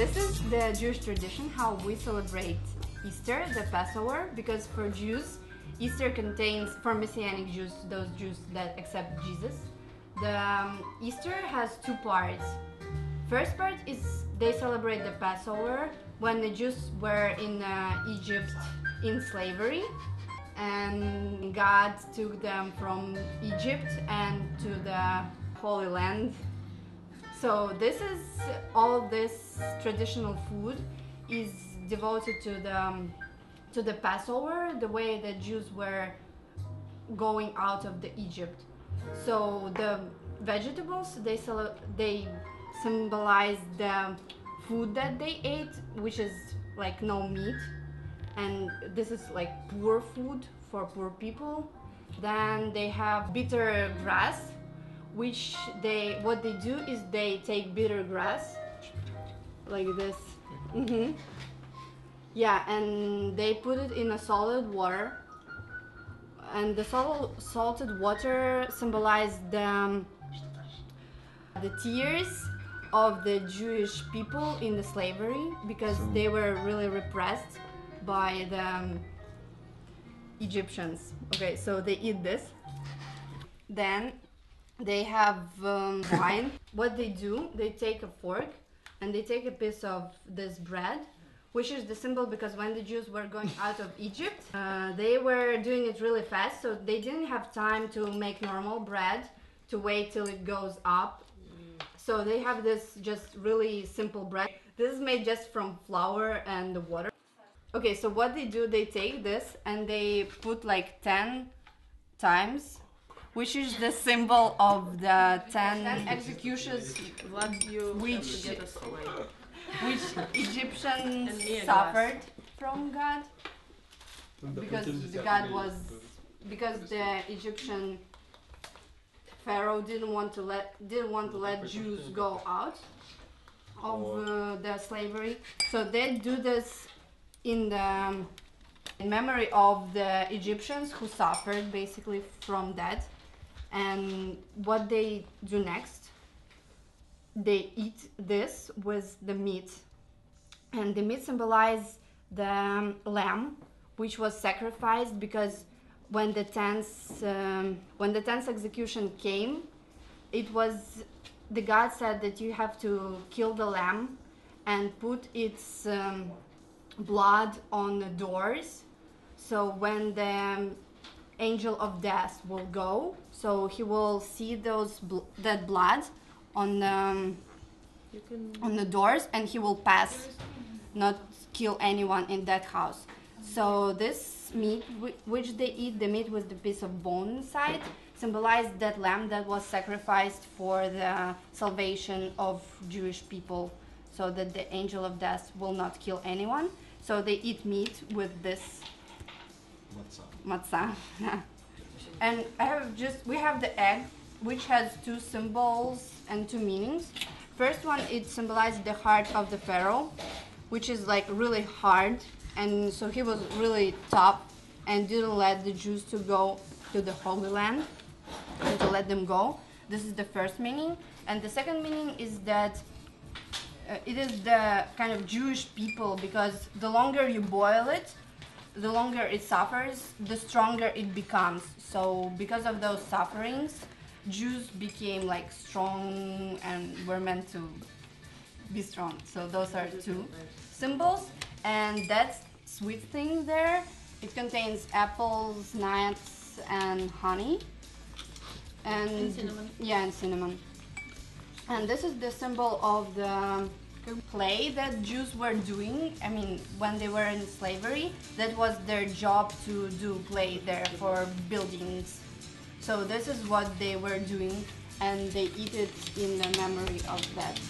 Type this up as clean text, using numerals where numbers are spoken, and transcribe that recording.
this is the Jewish tradition, how we celebrate Easter, the Passover, because for Jews, Easter contains, for Messianic Jews, those Jews that accept Jesus, the Easter has two parts. First part is they celebrate the Passover when the Jews were in Egypt in slavery, and God took them from Egypt and to the Holy Land. So all this traditional food is devoted to the Passover, the way the Jews were going out of the Egypt. So the vegetables, they symbolize the food that they ate, which is like no meat, and this is like poor food for poor people. Then they have bitter grass, which what they do is they take bitter grass like this. Yeah, and they put it in a salted water, and the salted water symbolized the tears of the Jewish people in the slavery, because they were really repressed by the Egyptians. Okay, so they eat this. Then they have wine. What they do, they take a fork and they take a piece of this bread, which is the symbol, because when the Jews were going out of Egypt, they were doing it really fast, so they didn't have time to make normal bread, to wait till it goes up. So they have this just really simple bread. This is made just from flour and the water. Okay, so what they do, they take this and they put like 10 times, which is the symbol of the 10 executions which Egyptians suffered from God, because the Egyptian Pharaoh didn't want to let Jews go out of the slavery. So they do this in memory of the Egyptians who suffered basically from that. And what they do next, they eat this with the meat, and the meat symbolizes the lamb which was sacrificed, because when the 10th execution came, the God said that you have to kill the lamb and put its blood on the doors, so when the angel of death will go, so he will see that blood on the doors, and he will pass, not kill anyone in that house. So this meat which they eat, the meat with the piece of bone inside, symbolized that lamb that was sacrificed for the salvation of Jewish people, so that the angel of death will not kill anyone. So they eat meat with this matzah. And we have the egg, which has two symbols and two meanings. First one, it symbolizes the heart of the Pharaoh, which is like really hard, and so he was really tough and didn't let the Jews to go to the Holy Land and to let them go. This is the first meaning. And the second meaning is that it is the kind of Jewish people, because the longer you boil it, the longer it suffers, the stronger it becomes. So because of those sufferings, Jews became like strong and were meant to be strong. So those are two symbols. And that sweet thing there, it contains apples, nuts, and honey. And cinnamon. Yeah, and cinnamon. And this is the symbol of the play that Jews were doing. I mean, when they were in slavery, that was their job to do play there for buildings. So this is what they were doing, and they eat it in the memory of that.